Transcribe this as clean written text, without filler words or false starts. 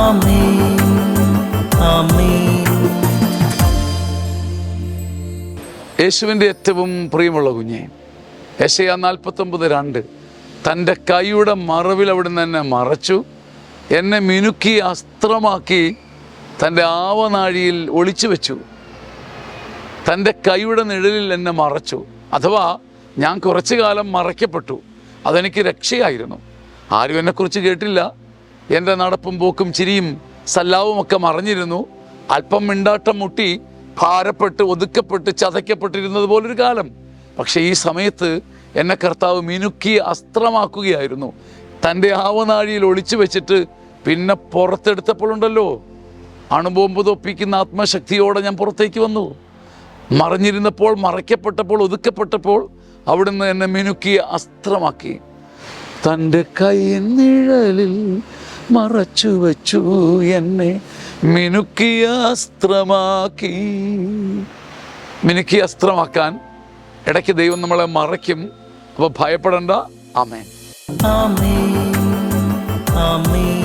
ആമേൻ, ആമേൻ. യേശുവിൻ്റെ ഏറ്റവും പ്രിയമുള്ള കുഞ്ഞെ, യെശയ്യാ 49:2 തൻ്റെ കൈയുടെ മറവിൽ അവിടുന്ന് എന്നെ മറച്ചു, എന്നെ മിനുക്കി അസ്ത്രമാക്കി തൻ്റെ ആവനാഴിയിൽ ഒളിച്ചു വെച്ചു. തൻ്റെ കൈയുടെ നിഴലിൽ എന്നെ മറച്ചു. അഥവാ ഞാൻ കുറച്ചു കാലം മറയ്ക്കപ്പെട്ടു. അതെനിക്ക് രക്ഷയായിരുന്നു. ആരും എന്നെക്കുറിച്ച് കേട്ടില്ല. എൻ്റെ നടപ്പും പോക്കും ചിരിയും സല്ലാവും ഒക്കെ മറഞ്ഞിരുന്നു. അല്പം മിണ്ടാട്ടം മുട്ടി ഭാരപ്പെട്ട് ഒതുക്കപ്പെട്ട് ചതയ്ക്കപ്പെട്ടിരുന്നത് പോലൊരു കാലം. പക്ഷേ ഈ സമയത്ത് എന്നെ കർത്താവ് മിനുക്കി അസ്ത്രമാക്കുകയായിരുന്നു. തൻ്റെ ആവനാഴിയിൽ ഒളിച്ചു വെച്ചിട്ട് പിന്നെ പുറത്തെടുത്തപ്പോഴുണ്ടല്ലോ, അണുബോംബ് തൊപ്പിക്കുന്ന ആത്മശക്തിയോടെ ഞാൻ പുറത്തേക്ക് വന്നു. മറഞ്ഞിരുന്നപ്പോൾ, മറയ്ക്കപ്പെട്ടപ്പോൾ, ഒതുക്കപ്പെട്ടപ്പോൾ അവിടുന്ന് എന്നെ മിനുക്കി അസ്ത്രമാക്കി. തൻ്റെ കൈനിഴലിൽ മറച്ചു വെച്ചു, എന്നെ മിനുക്കിയ അസ്ത്രമാക്കി. മിനുക്കിയ അസ്ത്രമാക്കാൻ ഇടയ്ക്ക് ദൈവം നമ്മളെ മറയ്ക്കും. അപ്പോൾ ഭയപ്പെടേണ്ട. ആമേൻ, ആമേൻ, ആമേൻ.